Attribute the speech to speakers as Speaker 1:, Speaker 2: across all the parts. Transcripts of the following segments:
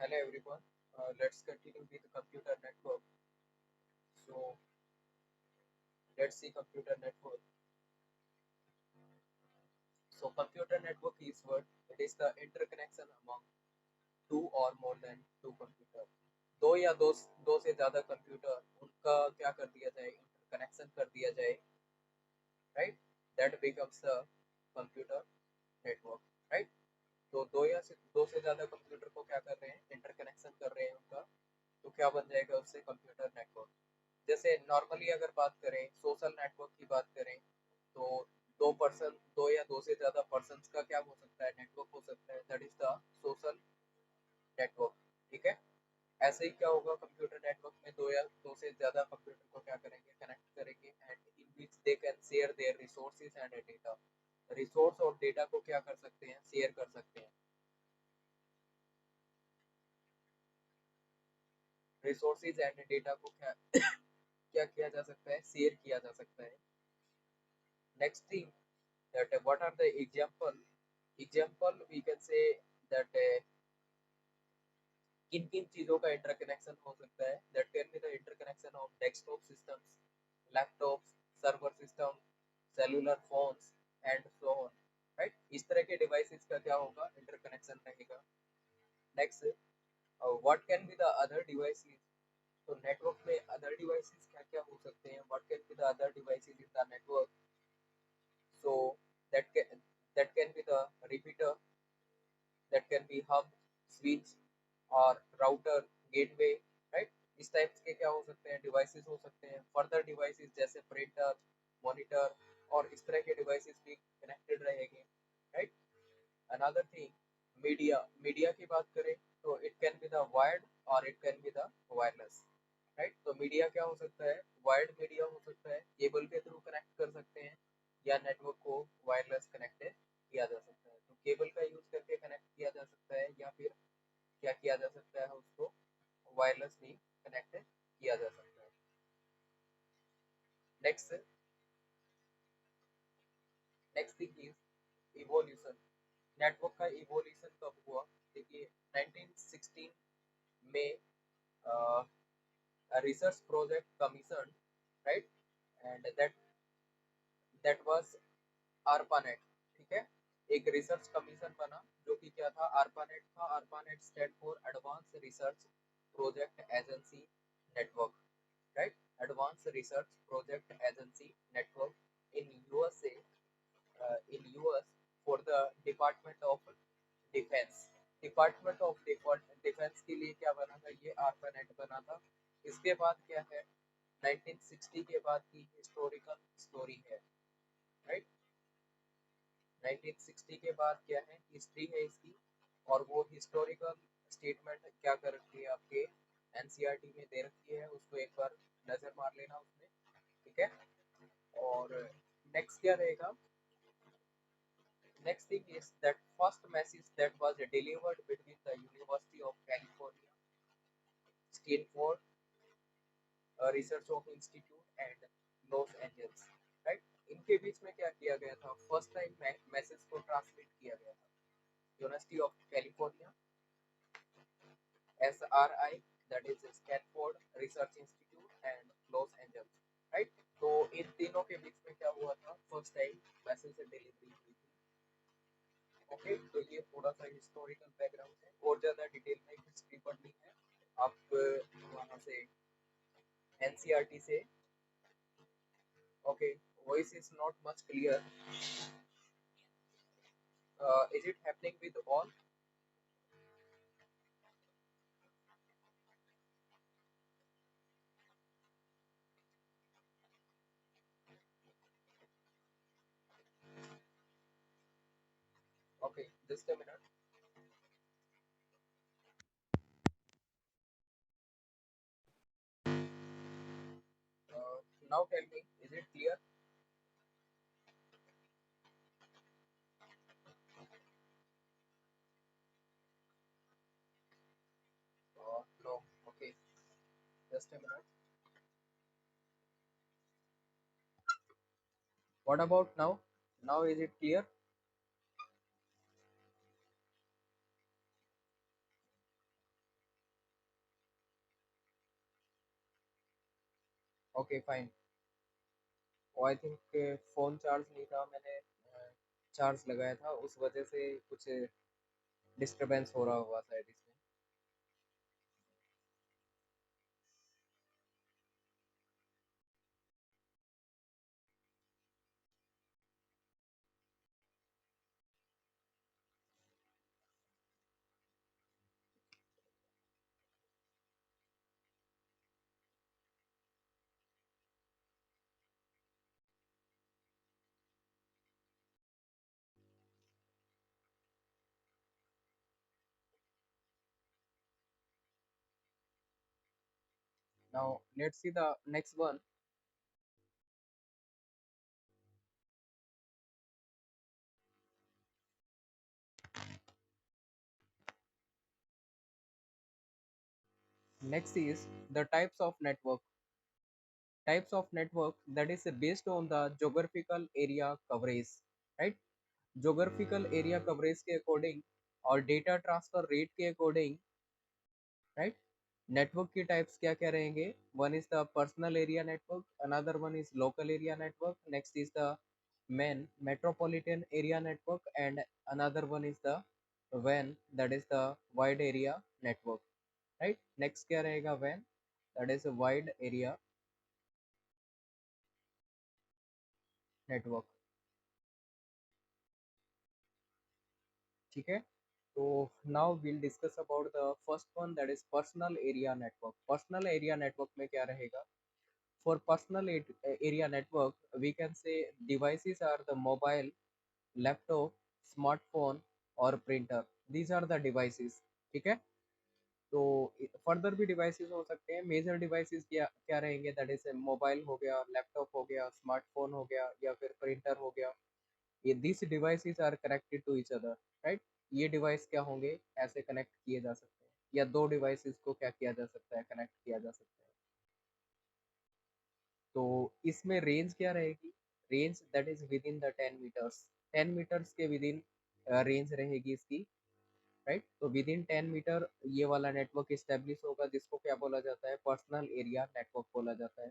Speaker 1: Hello everyone. Let's continue with computer network. So let's see computer network. So computer network is what? It is the interconnection among two or more than two computer. दो या दो से ज्यादा computer उनका क्या कर दिया जाए इंटरकनेक्शन कर दिया जाए right that becomes the computer network right तो दो से ज्यादा कंप्यूटर को क्या कर रहे हैं इंटरकनेक्शन कर रहे हैं उनका तो क्या बन जाएगा उससे कंप्यूटर नेटवर्क जैसे नॉर्मली अगर बात करें सोशल नेटवर्क की बात करें तो दो या दो से ज्यादा पर्सन का क्या हो सकता है नेटवर्क हो सकता है that is the social network ठीक है ऐसे ही क्या होगा कंप्यूटर नेटवर्क में दो से ज्यादा कंप्यूटर को क्या करेंगे कनेक्ट करेंगे and in which they can share their resources and data resource और डेटा को क्या कर सकते हैं शेयर कर सकते हैं रिसोर्सेज एंड डेटा को क्या क्या किया जा सकता है शेयर किया जा सकता है next thing that what are the example we can say that किन किन चीजों का इंटरकनेक्शन हो सकता है that can be the interconnection of desktop systems laptops server system cellular phones and so on right इस तरह के डिवाइसेस का क्या होगा इंटरकनेक्शन रहेगा next what can be the other devices तो नेटवर्क में अदर डिवाइसेस क्या क्या हो सकते हैं what can be the other devices in the network so that can be the repeater that can be hub switch और router gateway right इस types के क्या हो सकते हैं डिवाइसेस हो सकते हैं फर्दर डिवाइसेस जैसे प्रिंटर मॉनिटर और इस तरह के डिवाइसेस भी कनेक्टेड रहेंगे राइट अनदर थिंग मीडिया की बात करें तो it can be the wired or it can be the wireless right तो मीडिया क्या हो सकता है वायर्ड मीडिया हो सकता है केबल के थ्रू कनेक्ट कर सकते हैं या नेटवर्क को वायरलेस कनेक्ट किया जा सकता है तो केबल का यूज करके कनेक्ट किया जा सकता है या फिर क्या किया जा सकता है उसको वायरलेस भी कनेक्ट किया जा सकता है next next thing is evolution network का इवोल्यूशन कब हुआ देखिए 1916 में research project commission right and that was ARPANET ठीक है एक रिसर्च कमीशन बना जो कि क्या था ARPANET था ARPANET stand for advance research project agency network right advance research project agency network in USA in US for the department of defence department of defence के लिए क्या बना था ये ARPANET बना था इसके बाद क्या है 1960 के बाद की हिस्टोरिकल स्टोरी है राइट 1960 के बाद क्या है हिस्ट्री है इसकी और वो हिस्टोरिकल स्टेटमेंट क्या कर रखी है आपके एनसीईआरटी में दे रखी है उसको एक बार नजर मार लेना उसमें ठीक है और नेक्स्ट क्या रहेगा next thing is that first message that was delivered between the University of California Stanford research of institute and Los Angeles right इनके बीच में क्या किया गया था फर्स्ट टाइम मैसेज को ट्रांसमिट किया गया था university of California SRI that is Stanford Research Institute and Los Angeles right तो इन तीनों के बीच में क्या हुआ था फर्स्ट टाइम मैसेज डिलीवरी हुई थी ओके तो ये थोड़ा सा हिस्टोरिकल बैकग्राउंड है और ज्यादा डिटेल में हिस्ट्री पढ़नी है आप वहां से एनसीईआरटी से okay voice is not much clear is it happening with all okay just a minute now tell me is it clear no okay just a minute what about now is it clear. Okay fine. I think phone charge नहीं था, मैंने charge लगाया था, उस वजह से कुछ disturbance हो रहा होगा शायद इसमें। Now let's see the next one. Next is the types of network. Types of network that is based on the geographical area coverage, right? Geographical area coverage के according और data transfer rate के according, right? Network के types क्या क्या रहेंगे? One is the personal area network, another one is local area network, next is the main metropolitan area network and another one is the वैन, that is the wide area network, right? Next क्या रहेगा? वैन, that is wide area network. ठीक है, तो now will discuss about the first one, that is personal area network. Personal area network में क्या रहेगा? For personal area network, we can say devices are the mobile, laptop, smartphone or printer. These are the devices. ठीक है, तो further भी devices हो सकते हैं। मेजर डिवाइसेस क्या क्या रहेंगे? दैट इज मोबाइल हो गया, लैपटॉप हो गया, स्मार्टफोन हो गया या फिर प्रिंटर हो गया। ये this devices are connected to each other, right? ये डिवाइस क्या होंगे? ऐसे कनेक्ट किए जा सकते हैं, या दो डिवाइसेस को क्या किया जा सकता है? कनेक्ट किया जा सकता है। तो इसमें रेंज क्या रहेगी? Range that is within the 10 meters. 10 meters के विद इन रेंज रहेगी इसकी, राइट? तो विद इन 10 मीटर ये वाला नेटवर्क स्टेब्लिश होगा, जिसको क्या बोला जाता है? पर्सनल एरिया नेटवर्क बोला जाता है।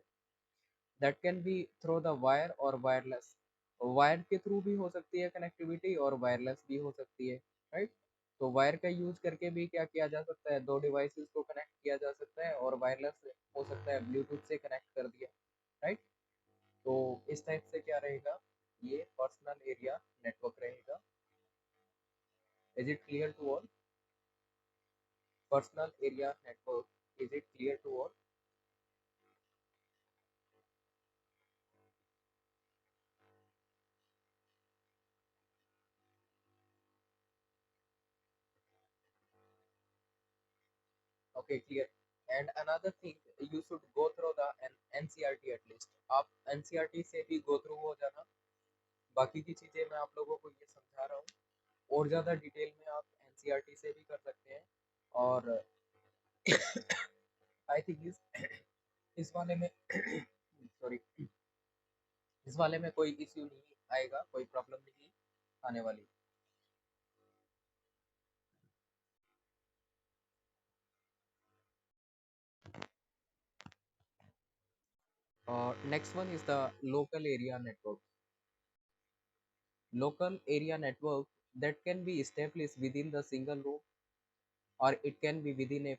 Speaker 1: That can B through the wire और वायरलेस। वायर के थ्रू भी हो सकती है कनेक्टिविटी और वायरलेस भी हो सकती है, राइट? तो वायर का यूज करके भी क्या किया जा सकता है? दो डिवाइसेस को कनेक्ट किया जा सकता है, और वायरलेस हो सकता है ब्लूटूथ से कनेक्ट कर दिया, राइट? तो इस टाइप से क्या रहेगा? ये पर्सनल एरिया नेटवर्क रहेगा। Is it clear to all? Personal area network, is it clear to all? Okay, clear. And another thing, you should go through the NCERT at least. आप एनसीईआरटी से भी गो थ्रू हो जाना। बाकी की चीजें मैं आप लोगों को ये समझा रहा हूँ, और ज्यादा डिटेल में आप एनसीईआरटी से भी कर सकते हैं। और आई थिंक इस वाले में सॉरी, इस वाले में कोई इश्यू नहीं आएगा, कोई प्रॉब्लम नहीं आने वाली। Next one is the local area network. Local area network that can be established within the single room, और it can be within a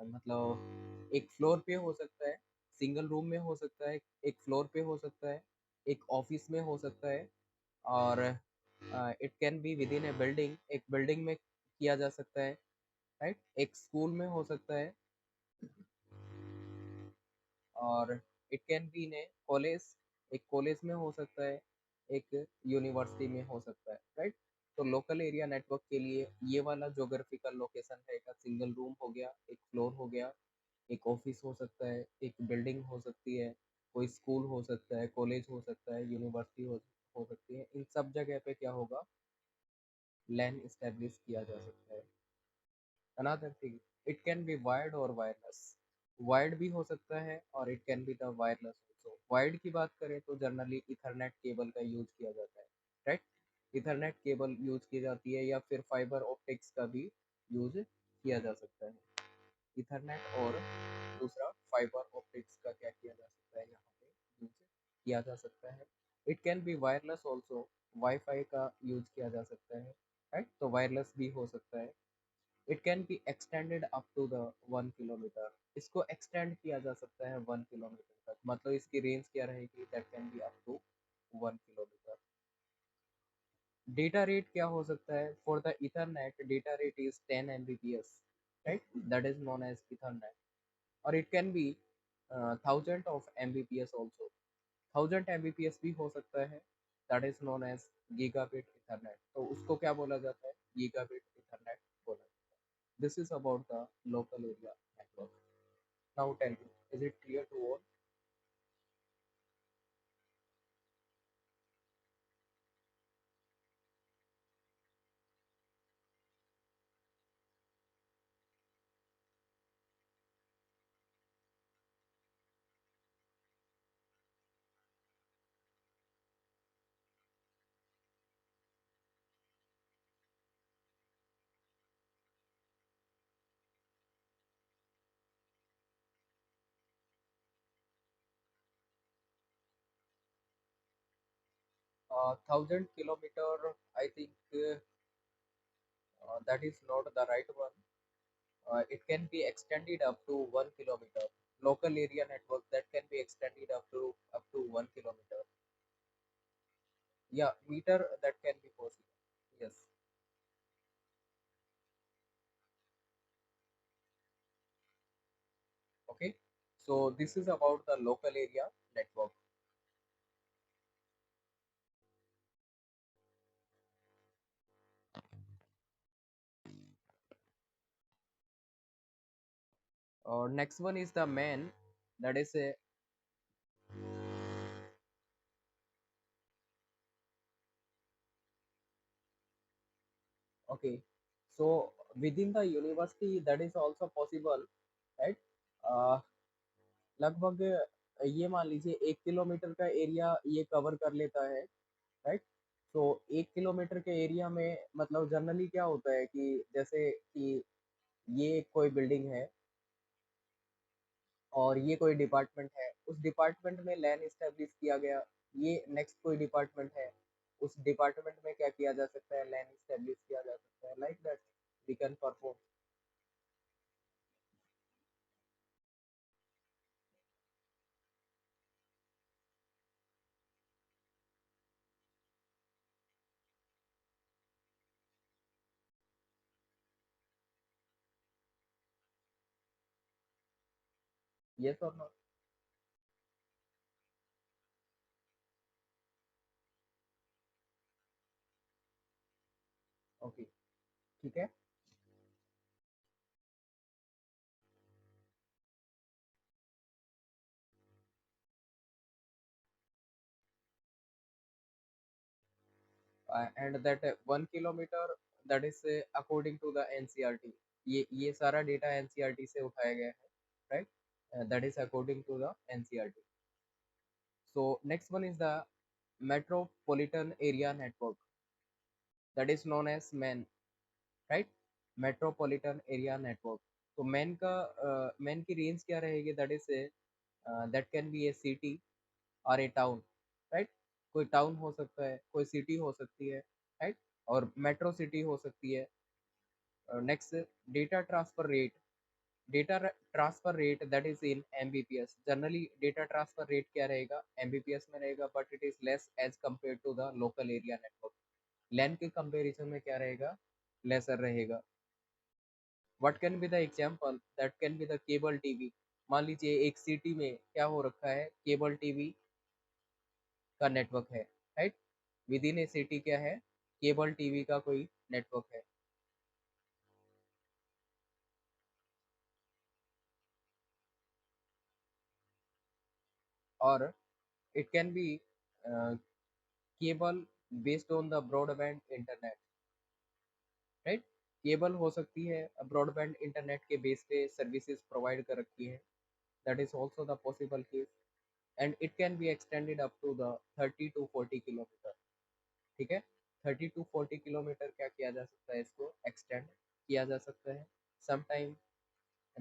Speaker 1: मतलब एक फ्लोर पे हो सकता है, सिंगल रूम में हो सकता है, एक फ्लोर पे हो सकता है, एक ऑफिस में हो सकता है, और it can be with in A building, एक बिल्डिंग में किया जा सकता है, राइट? एक स्कूल में हो सकता है, और it can be in A college, एक कॉलेज में हो सकता है, एक यूनिवर्सिटी में हो सकता है, राइट? तो लोकल एरिया नेटवर्क के लिए ये वाला जोग्राफिकल लोकेशन रहेगा। सिंगल रूम हो गया, एक फ्लोर हो गया, एक ऑफिस हो सकता है, एक बिल्डिंग हो सकती है, कोई स्कूल हो सकता है, कॉलेज हो सकता है, यूनिवर्सिटी हो सकती है। इन सब जगह पे क्या होगा? लैन इस्टेब्लिश किया जा सकता है। Another thing, it can B wired और वायरलेस। वायर्ड भी हो सकता है और it can be the wireless also. Wired की बात करें तो जनरली इथरनेट केबल का यूज किया जाता है, राइट? इथरनेट केबल यूज की जाती है, या फिर फाइबर ऑप्टिक्स का भी यूज किया जा सकता है। इथरनेट और दूसरा फाइबर ऑप्टिक्स का क्या किया जा सकता है, यहाँ पे यूज किया जा सकता है। It can B wireless also, wifi का यूज किया जा सकता है, राइट, तो वायरलेस भी हो सकता है। It can be extended up to the 1 kilometer, इसको एक्सटेंड किया जा सकता है 1 किलोमीटर तक, मतलब इसकी रेंज क्या रहेगी, that can be up to 1 kilometre. Data rate क्या हो सकता है, for the Ethernet data rate is 10 Mbps, right, that is known as Ethernet. और it can be 1000 of Mbps also, 1000 Mbps भी हो सकता है, that is known as gigabit Ethernet, तो उसको क्या बोला जाता है, गीगाबिट इथरनेट बोला जाता है। This is about the local area network. Now tell me, is it clear to all? 1000 kilometer, I think that is not the right one. It can be extended up to 1 kilometer. Local area network that can be extended up to 1 kilometer. Yeah, meter that can be possible. Yes. Okay. So this is about the local area network. Next one is the man. That is a okay. So within the university that is also possible, right? Uh, लगभग ये मान लीजिए 1 kilometre का area ये cover कर लेता है, right. तो 1 किलोमीटर के एरिया में मतलब जनरली क्या होता है कि जैसे कि ये कोई बिल्डिंग है और ये कोई डिपार्टमेंट है, उस डिपार्टमेंट में लैन इस्टेब्लिश किया गया, ये नेक्स्ट कोई डिपार्टमेंट है, उस डिपार्टमेंट में क्या किया जा सकता है, लैन इस्टेब्लिश किया जा सकता है, like that we can perform. Yes or not? Okay, ठीक है। And that 1 kilometer that is according to the NCERT, ये सारा डेटा एनसीईआरटी से उठाया गया है, right, that is according to the NCERT. So next one is the metropolitan area network, that is known as MAN, right, metropolitan area network. तो MAN का MAN की range क्या रहेगी, that is that can B A city और ए town, right, कोई town हो सकता है, कोई सिटी हो सकती है, राइट, और मेट्रो सिटी हो सकती है। Next, data transfer rate, data transfer rate that is in Mbps, generally data transfer rate क्या रहेगा, एमबीपीएस में रहेगा, but it is less as compare to the local area network, LAN के comparison में क्या रहेगा, लेसर रहेगा। What can be the example, that can be the cable TV. मान लीजिए एक सिटी में क्या हो रखा है, केबल टीवी का नेटवर्क है, right, with in a city क्या है, केबल टीवी का कोई नेटवर्क है। और it can be cable based on the broadband internet, right, cable हो सकती है ब्रॉडबैंड इंटरनेट के बेस पे सर्विसेज प्रोवाइड कर रखी है, that is also the possible case. And it can be extended up to the 30 to 40 kilometer, ठीक है, 30 to 40 किलोमीटर क्या किया जा सकता है, इसको एक्सटेंड किया जा सकता है। Sometime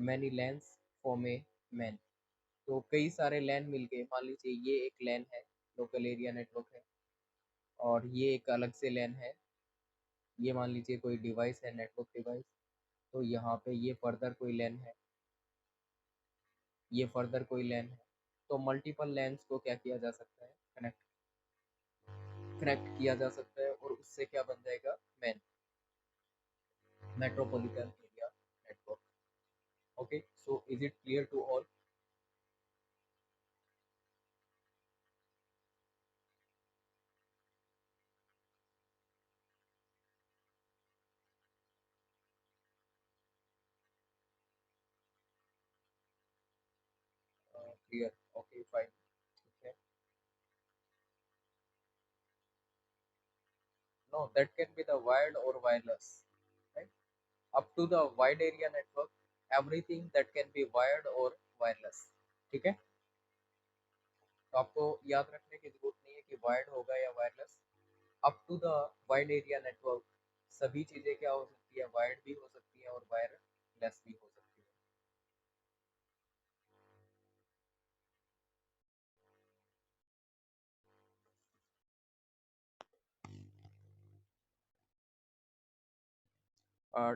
Speaker 1: many lens form a man. तो कई सारे लैन मिल गए, मान लीजिए ये एक लैन है, लोकल एरिया नेटवर्क है, और ये एक अलग से लैन है, ये मान लीजिए कोई डिवाइस है, नेटवर्क डिवाइस। तो यहाँ पे ये फर्दर कोई लैन है, ये फर्दर कोई लैन है। तो मल्टीपल लैन्स को क्या किया जा सकता है, कनेक्ट कनेक्ट किया जा सकता है, और उससे क्या बन जाएगा, MAN, metropolitan area network. Okay, so is it clear to all? Clear, okay fine, ठीक है। No, that can be the wired or wireless, right? Up to the wide area network, everything that can be wired or wireless, ठीक है। तो आपको याद रखने की जरूरत नहीं है कि वायर्ड होगा या wireless. Up to the wide area network सभी चीजें क्या हो सकती है, वायर्ड भी हो सकती है और वायरलेस भी हो सकती है।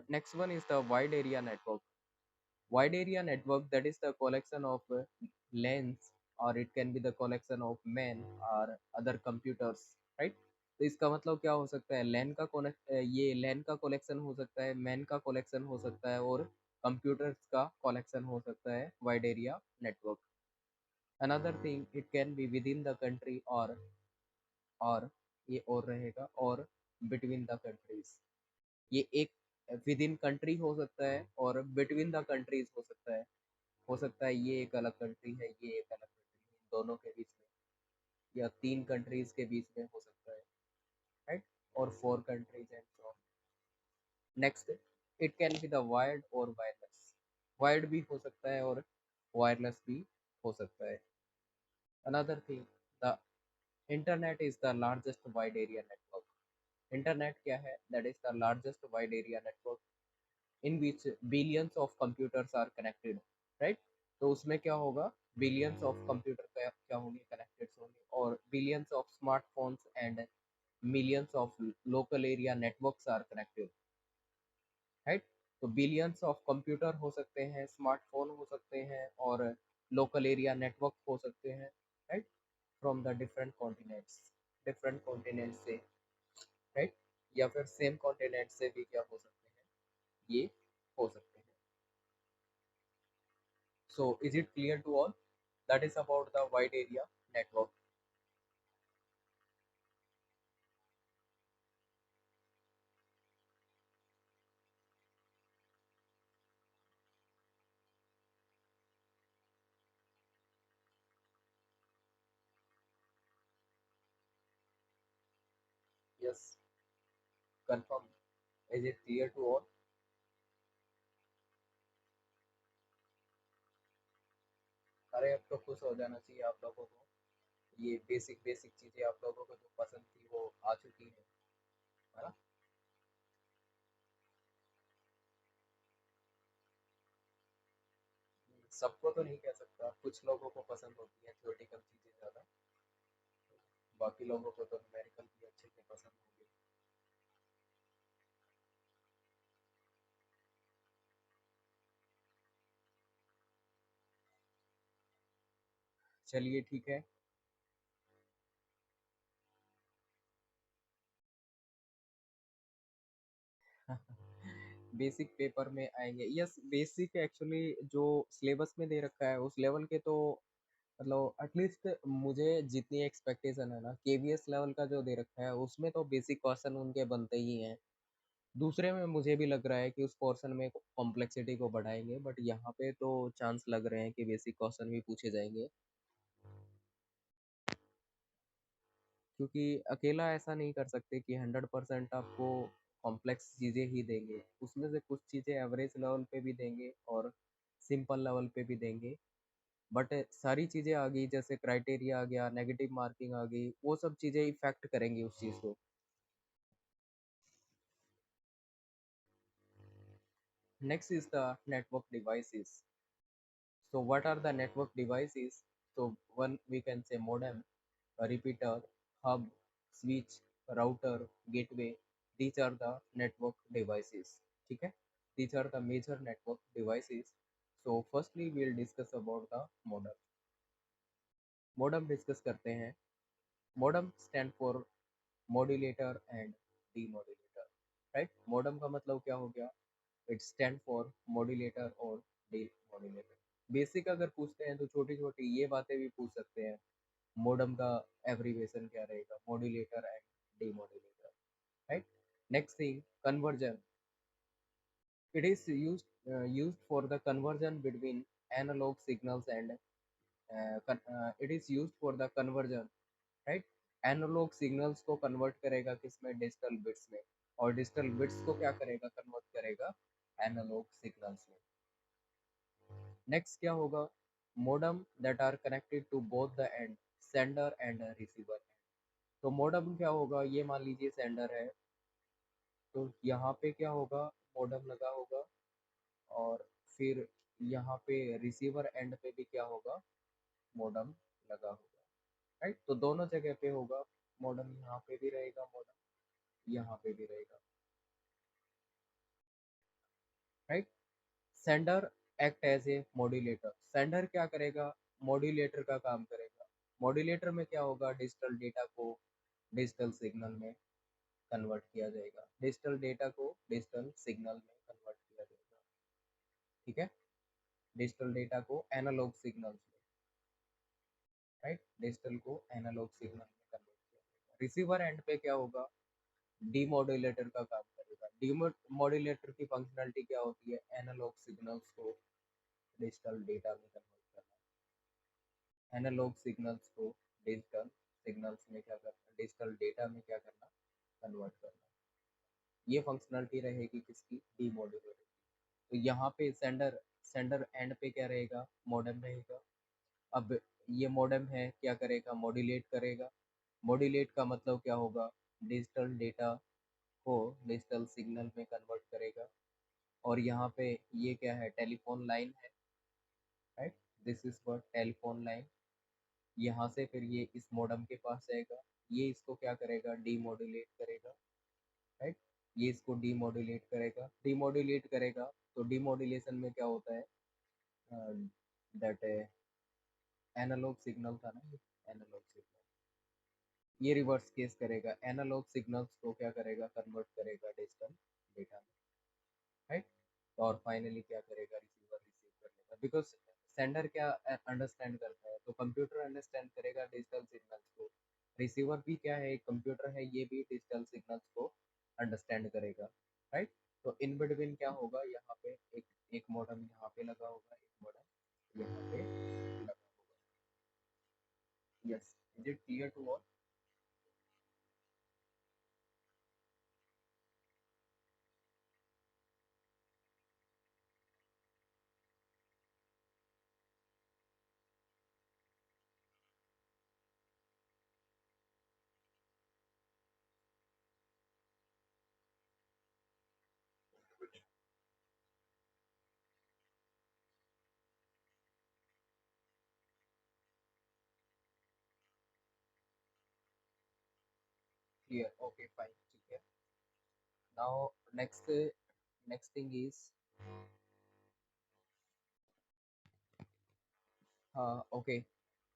Speaker 1: Next one is the wide area network. Wide area network, that is the collection of lanes, or it can be the collection of men or other computers, right? तो इसका मतलब क्या हो सकता है, लैन का ये लैन का कलेक्शन हो सकता है, मैन का कलेक्शन हो सकता है, और कंप्यूटर्स का कलेक्शन हो सकता है wide area network. Another thing, it can be with in the country, और ये और रहेगा, और बिटवीन द कंट्रीज। ये एक विद इन कंट्री हो सकता है, और बिटवीन द कंट्रीज हो सकता है ये एक अलग कंट्री है, ये एक अलग कंट्री है, दोनों के बीच में, या तीन कंट्रीज के बीच में हो सकता है, राइट, और four countries and so on. Next, it can be the wired और वायरलेस। वायर्ड भी हो सकता है और वायरलेस भी हो सकता है। Another thing, the internet is the largest wide area network. Internet क्या है, that is the largest wide area network in which billions of computers are connected, right. तो उसमें क्या होगा, बिलियंस ऑफ कंप्यूटर क्या होंगे, कनेक्टेड होंगे, और billions of smartphones and millions of local area networks are connected, right. तो billions of computer हो सकते हैं, स्मार्टफोन हो सकते हैं, और लोकल एरिया नेटवर्क हो सकते हैं, right, from the different continent से, राइट, या फिर सेम कॉन्टिनेंट से भी क्या हो सकते हैं, ये हो सकते हैं। So is it clear to all? That is about the wide area network. Yes, confirm. Is it clear to all? अरे अब तो खुश हो जाना चाहिए आप लोगों को, ये बेसिक बेसिक चीजें आप लोगों को जो पसंद थी वो आ चुकी है ना। सबको तो नहीं कह सकता, कुछ लोगों को पसंद होती है थ्योरेटिकल चीजें ज्यादा, बाकी लोगों को तो न्यूमेरिकल भी अच्छे से पसंद होंगे। चलिए ठीक है। बेसिक पेपर में आएंगे, यस, बेसिक एक्चुअली जो सिलेबस में दे रखा है उस लेवल के तो, मतलब एटलीस्ट मुझे जितनी एक्सपेक्टेशन है ना, केवीएस लेवल का जो दे रखा है उसमें तो बेसिक क्वेश्चन उनके बनते ही हैं। दूसरे में मुझे भी लग रहा है कि उस पोर्शन में कॉम्प्लेक्सिटी को बढ़ाएंगे, बट यहाँ पे तो चांस लग रहे हैं कि बेसिक क्वेश्चन भी पूछे जाएंगे, क्योंकि अकेला ऐसा नहीं कर सकते कि 100% आपको कॉम्प्लेक्स चीज़ें ही देंगे, उसमें से कुछ चीज़ें एवरेज लेवल पे भी देंगे और सिंपल लेवल पे भी देंगे। बट सारी चीज़ें आ गई, जैसे क्राइटेरिया आ गया, नेगेटिव मार्किंग आ गई, वो सब चीज़ें इफेक्ट करेंगी उस चीज़ को। Next is the network devices. So what are the network devices? So one we can say modem, a repeater, hub, switch, router, gateway. These are the network devices. ठीक है? These are the major network devices. So firstly we'll discuss about the modem. Modem discuss करते हैं. Modem stand for modulator and demodulator. Right? Modem का मतलब क्या हो गया? It stand for modulator और demodulator. बेसिक अगर पूछते हैं तो छोटी छोटी ये बातें भी पूछ सकते हैं. मोडम का एब्रीवेशन क्या रहेगा, modulator and demodulator, right. Next thing, conversion. It is used for the conversion between analog signals and it is used for the conversion, right. Analog signals को कन्वर्ट करेगा किसमें, डिजिटल बिट्स में, और digital bits को क्या करेगा, convert करेगा analogue signals में. नेक्स्ट क्या होगा, modem that are connected to both the end, sender and receiver. तो मोडम क्या होगा, ये मान लीजिए सेंडर है, तो यहाँ पे क्या होगा, मोडम लगा होगा, और फिर यहाँ पे रिसीवर एंड पे भी क्या होगा, मोडम लगा होगा, राइट. तो दोनों जगह पे होगा मोडम, यहाँ पे भी रहेगा मोडम, यहाँ पे भी रहेगा, right. Sender act as a modulator. Sender क्या करेगा, मॉड्यूलेटर का काम करेगा. मॉड्यूलेटर में क्या होगा, डिजिटल डेटा को डिजिटल सिग्नल में कन्वर्ट किया जाएगा, डिजिटल डेटा को डिजिटल सिग्नल में कन्वर्ट किया जाएगा, ठीक है. डिजिटल डेटा को एनालॉग सिग्नल में, राइट, डिजिटल को एनालॉग सिग्नल में कन्वर्ट किया जाएगा. रिसीवर एंड पे क्या होगा, डीमॉड्यूलेटर का काम करेगा. डीमॉड्यूलेटर की फंक्शनलिटी क्या होती है, एनालॉग सिग्नल्स को डिजिटल डेटा में कन्वर्ट करना, एनालॉग सिग्नल्स को डिजिटल सिग्नल्स में क्या करना, डिजिटल डेटा में क्या करना, कन्वर्ट करना. ये फंक्शनलिटी रहेगी किसकी, डीमॉड्यूलेटर. तो यहाँ पे सेंडर सेंडर एंड पे क्या रहेगा, मॉडेम रहेगा. अब ये मॉडेम है, क्या करेगा, मॉड्यूलेट करेगा. मॉड्यूलेट का मतलब क्या होगा, डिजिटल डेटा को डिजिटल सिग्नल में कन्वर्ट करेगा. और यहाँ पे ये क्या है, टेलीफोन लाइन है, right. This is what telephone line. यहाँ से फिर ये इस मॉडेम के पास जाएगा, ये इसको क्या करेगा, डीमॉड्यूलेट करेगा, राइट. ये इसको डीमॉड्यूलेट करेगा. डीमॉड्यूलेट करेगा तो डीमॉड्यूलेशन में क्या होता है, दैट एनालॉग सिग्नल था ना, ये एनालॉग सिग्नल, ये रिवर्स केस करेगा, एनालॉग सिग्नल्स को क्या करेगा, कन्वर्ट करेगा डिजिटल डेटा में, राइट. और फाइनली क्या करेगा, रिसीवर रिसीव कर लेगा. बिकॉज सेंडर क्या अंडरस्टैंड करता है, तो कंप्यूटर अंडरस्टैंड करेगा डिजिटल सिग्नल्स को. रिसीवर भी क्या है, कंप्यूटर है, ये भी डिजिटल सिग्नल्स को अंडरस्टैंड करेगा, राइट. तो इन बिटवीन क्या होगा, यहाँ पे एक एक मॉडम यहाँ पे लगा होगा, एक मॉडम यहाँ पे लगा होगा. Yes, is it clear to all? Clear, okay fine, ठीक है. नाउ next thing is, हाँ okay,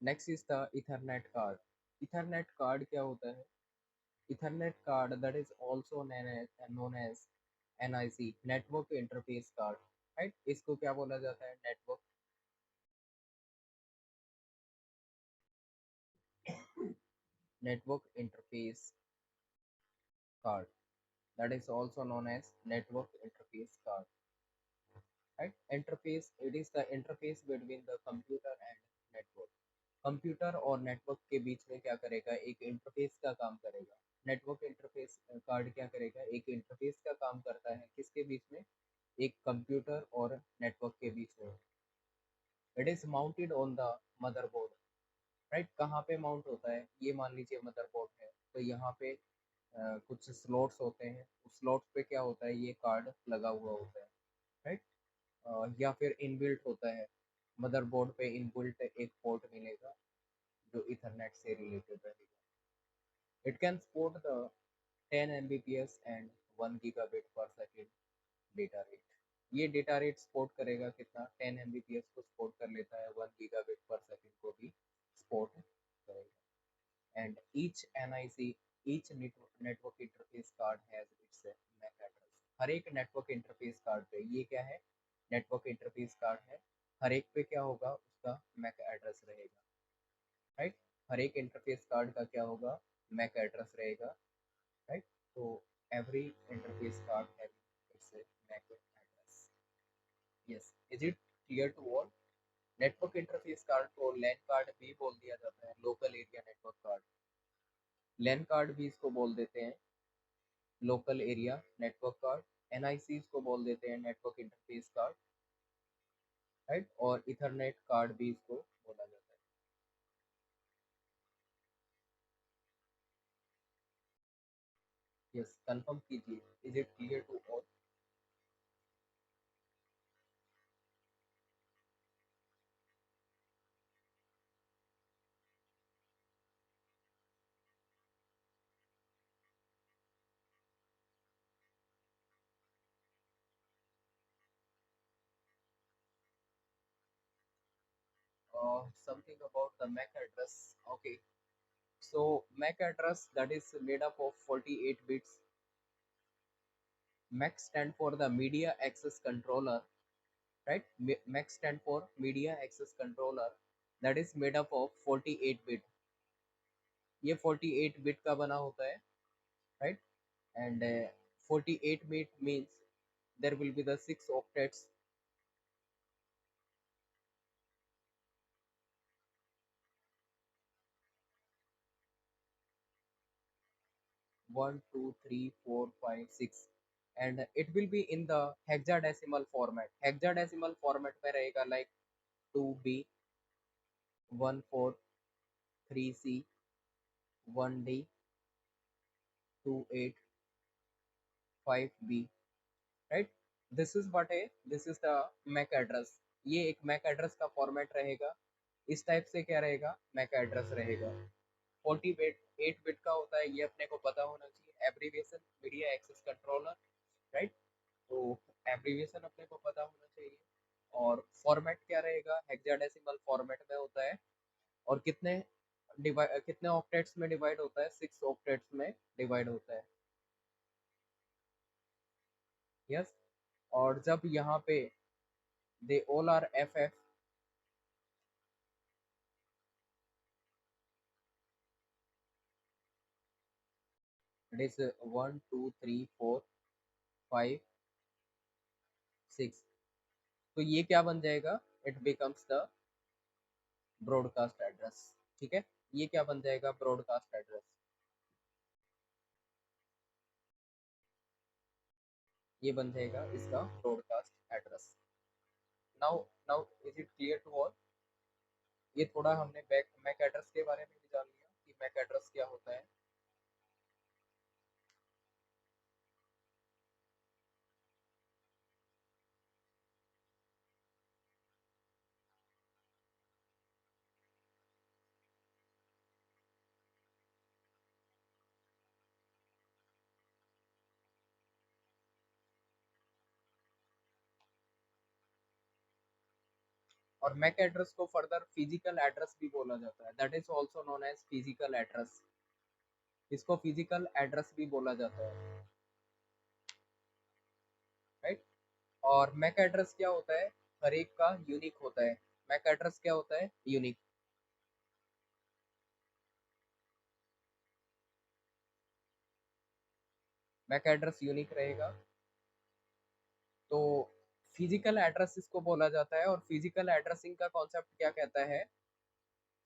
Speaker 1: next is the ethernet card. Ethernet card क्या होता है, ethernet card that is also known as NIC, network interface card, right. इसको क्या बोला जाता है, network interface card, that is also known as network interface card, right. Interface, it is the interface between the computer and network. Computer और network के बीच में क्या करेगा, एक इंटरफेस का काम करेगा. नेटवर्क इंटरफेस कार्ड क्या करेगा, एक इंटरफेस का काम करता है, किसके बीच में, एक कंप्यूटर और नेटवर्क के बीच में. It is mounted on the motherboard, right. कहाँ पे माउंट होता है, ये मान लीजिए मदरबोर्ड है, तो यहाँ पे कुछ स्लॉट्स होते हैं, उस स्लॉट्स पे क्या होता है, ये कार्ड लगा हुआ होता है, राइट. या फिर इनबिल्ट होता है, मदरबोर्ड पे इनबिल्ट एक पोर्ट मिलेगा जो इथरनेट से रिलेटेड रहेगा। It can support the 10 Mbps and 1 gigabit पर सेकेंड डेटा रेट। ये डेटा रेट सपोर्ट करेगा कितना, 10 Mbps को सपोर्ट कर लेता है, 1 गीगाबिट पर सेकेंड को भी सपोर्ट करेगा। And each NIC, each network interface card has its MAC address. हर एक नेटवर्क इंटरफेस कार्ड पे, ये क्या है, नेटवर्क इंटरफेस कार्ड है, हर एक पे क्या होगा, उसका मैक एड्रेस रहेगा, राइट। हर एक इंटरफेस कार्ड का क्या होगा, मैक एड्रेस रहेगा, राइट। तो every interface card have its MAC address. Yes, is it clear to all? Network interface card को लैन कार्ड भी बोल दिया जाता है, local area network card. LAN card भी इसको बोल देते हैं, local area network card. NICs को बोल देते हैं नेटवर्क इंटरफेस कार्ड, राइट। और इथरनेट कार्ड भी इसको बोला जाता है। यस, कंफर्म कीजिए, is it clear to all? Something about the MAC address. Okay, so MAC address, that is made up of 48 bits. MAC stand for the media access controller, right? MAC stand for media access controller, that is made up of 48 bit. ये 48 bit का बना होता है, right? And 48 bit means there will be the 6 octets, 1 2 3 4 5 6, and it will be in the hexadecimal format. Hexadecimal format में रहेगा like 2B, 1 4, 3C, 1D, 2 8, 5B, right? This is the MAC address. ये एक MAC address का format रहेगा। इस type से क्या रहेगा, MAC address रहेगा। 48 बिट का होता है, ये अपने को पता होना चाहिए। Abbreviation media access controller, right. तो एब्रीविएशन अपने को पता होना चाहिए। और फॉर्मेट क्या रहेगा, हेक्साडेसिमल फॉर्मेट में होता है। और कितने ऑक्टेट्स में डिवाइड होता है, 6 ऑक्टेट्स में डिवाइड होता है। यस, और जब यहाँ पे they all are FF, it is 1 2 3 4 5 6, तो ये क्या बन जाएगा, it becomes the broadcast address. ठीक है, ये क्या बन जाएगा, ब्रॉडकास्ट एड्रेस। ये बन जाएगा इसका broadcast address. Now now is it clear to all? ये थोड़ा हमने बैक मैक एड्रेस के बारे में भी जान लिया कि मैक एड्रेस क्या होता है। और मैक एड्रेस को फर्दर फिजिकल एड्रेस भी बोला जाता है, that is also known as physical address. इसको फिजिकल एड्रेस भी बोला जाता है, राइट। और मैक एड्रेस क्या होता है, हर एक का यूनिक होता है। मैक एड्रेस क्या होता है, यूनिक। मैक एड्रेस यूनिक रहेगा। तो फिजिकल एड्रेस इसको बोला जाता है। और फिजिकल एड्रेसिंग का कॉन्सेप्ट क्या कहता है,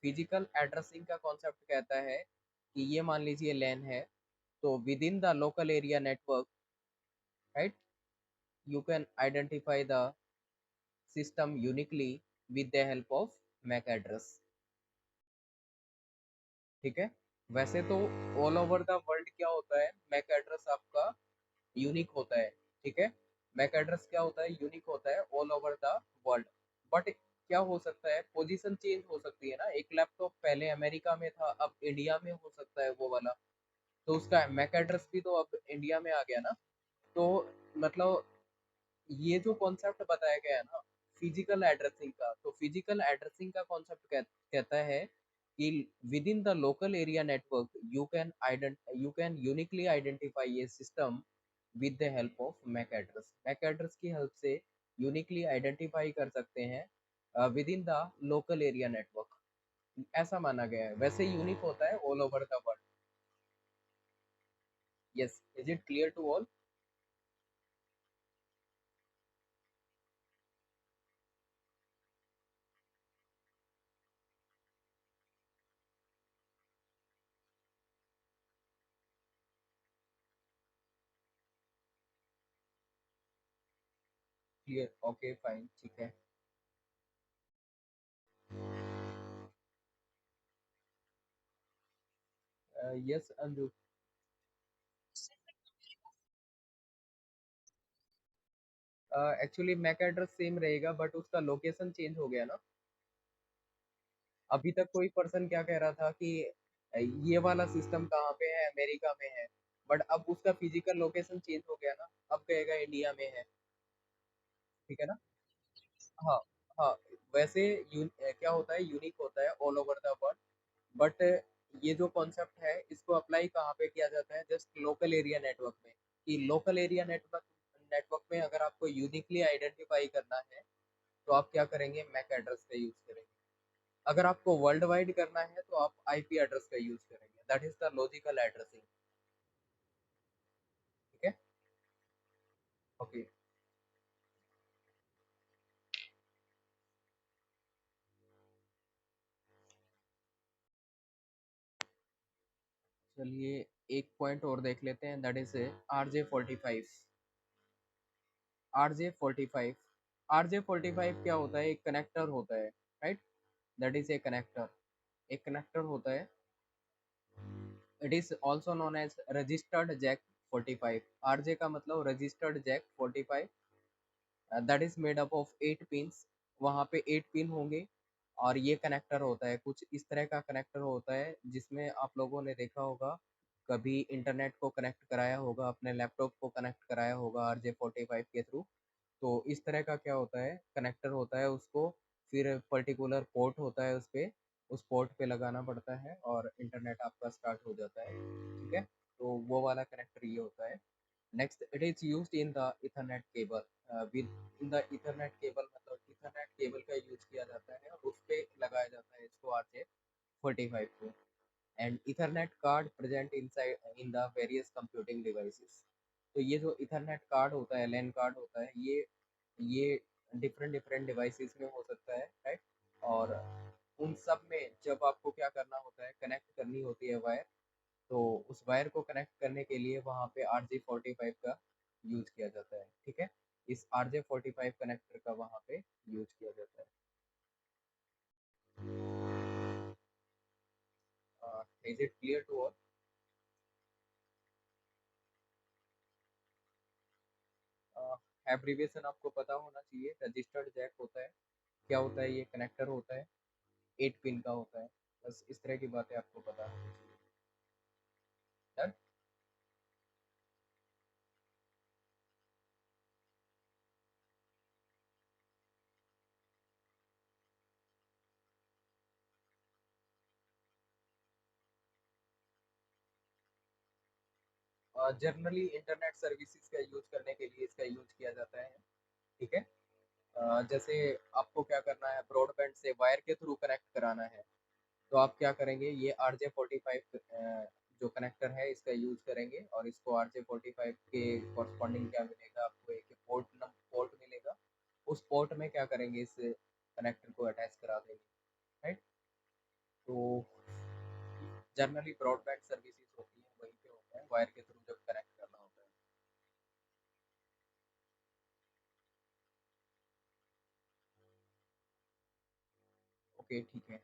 Speaker 1: फिजिकल एड्रेसिंग का कॉन्सेप्ट कहता है कि ये मान लीजिए लैन है, तो within the local area network, right, you can identify the system uniquely with the help of MAC address. ठीक है, वैसे तो ऑल ओवर द वर्ल्ड क्या होता है, मैक एड्रेस आपका यूनिक होता है। ठीक है, मैक एड्रेस क्या होता है, यूनिक होता है all over the world. But क्या हो सकता है, पोजीशन चेंज हो सकती है ना, एक लैपटॉप पहले अमेरिका में था, अब इंडिया में हो सकता है वो वाला, तो उसका मैक एड्रेस भी तो अब इंडिया में आ गया ना। तो मतलब ये जो कॉन्सेप्ट बताया गया है ना फिजिकल एड्रेसिंग का, तो फिजिकल एड्रेसिंग का कॉन्सेप्ट कहता है कि within the local area network you can uniquely identify a system with the help of MAC address. MAC address की हेल्प से यूनिकली आइडेंटिफाई कर सकते हैं within the local area network, ऐसा माना गया है। वैसे यूनिक होता है all over the world. Yes, is it clear to all? Clear, okay fine, ठीक है। Yes Anju. Actually MAC address same रहेगा बट उसका लोकेशन चेंज हो गया ना। अभी तक कोई पर्सन क्या कह रहा था कि ये वाला सिस्टम कहाँ पे है, अमेरिका में है, बट अब उसका फिजिकल लोकेशन चेंज हो गया ना, अब कहेगा इंडिया में है। ठीक है ना। हाँ, हाँ। वैसे क्या होता है, यूनिक होता है all over the world, but ये जो कॉन्सेप्ट है इसको अप्लाई कहाँ पे किया जाता है, जस्ट लोकल एरिया नेटवर्क में। कि लोकल एरिया नेटवर्क नेटवर्क में अगर आपको यूनिकली आइडेंटिफाई करना है तो आप क्या करेंगे, मैक एड्रेस का यूज करेंगे। अगर आपको वर्ल्ड वाइड करना है तो आप आईपी एड्रेस का यूज करेंगे, that is the logical addressing. ठीक है। ओके। चलिए एक पॉइंट और देख लेते हैं, that is RJ45। RJ45, RJ45 क्या होता है, एक कनेक्टर होता है, right. That is a connector, एक कनेक्टर होता है। It is also known as registered jack 45। RJ का मतलब registered jack 45, that is made up of 8 pins. वहाँ पे 8 पिन होंगे और ये कनेक्टर होता है, कुछ इस तरह का कनेक्टर होता है जिसमें आप लोगों ने देखा होगा, कभी इंटरनेट को कनेक्ट कराया होगा, अपने लैपटॉप को कनेक्ट कराया होगा RJ45 के थ्रू। तो इस तरह का क्या होता है, कनेक्टर होता है, उसको फिर पर्टिकुलर पोर्ट होता है, उस पोर्ट पे लगाना पड़ता है और इंटरनेट आपका स्टार्ट हो जाता है। ठीक है। तो वो वाला कनेक्टर ये होता है। Next, it is used in the Ethernet cable. With in the Ethernet cable मतलब इथरनेट केबल का यूज किया जाता है और उस पे लगाया जाता है इसको, RJ45 को। And Ethernet card present inside in the various computing devices. तो ये जो इथरनेट कार्ड होता है, लैन कार्ड होता है, ये डिफरेंट डिफरेंट डिवाइसेस में हो सकता है, राइट। और उन सब में जब आपको क्या करना होता है, कनेक्ट करनी होती है वायर, तो उस वायर को कनेक्ट करने के लिए वहाँ पे RJ45 का यूज किया जाता है। ठीक है। इस RJ45 कनेक्टर का वहाँ पे यूज किया जाता है। Is it clear to all? Abbreviation आपको पता होना चाहिए, रजिस्टर्ड जैक होता है, क्या होता है, ये कनेक्टर होता है, 8 पिन का होता है। बस इस तरह की बातें आपको पता होनी चाहिए। डन। जनरली इंटरनेट सर्विसेज का यूज करने के लिए इसका यूज किया जाता है। ठीक है। जैसे आपको क्या करना है, ब्रॉडबैंड से वायर के थ्रू कनेक्ट कराना है, तो आप क्या करेंगे, ये RJ45 जो कनेक्टर है इसका यूज करेंगे और इसको RJ45 के कॉरस्पॉन्डिंग क्या मिलेगा आपको, एक पोर्ट मिलेगा। उस पोर्ट में क्या करेंगे, इस कनेक्टर को अटैच करा देंगे, राइट। तो जनरली ब्रॉडबैंड सर्विसेज होती है वहीं पे होता है, वायर के थ्रू जब कनेक्ट करना होता है। ओके, ठीक है।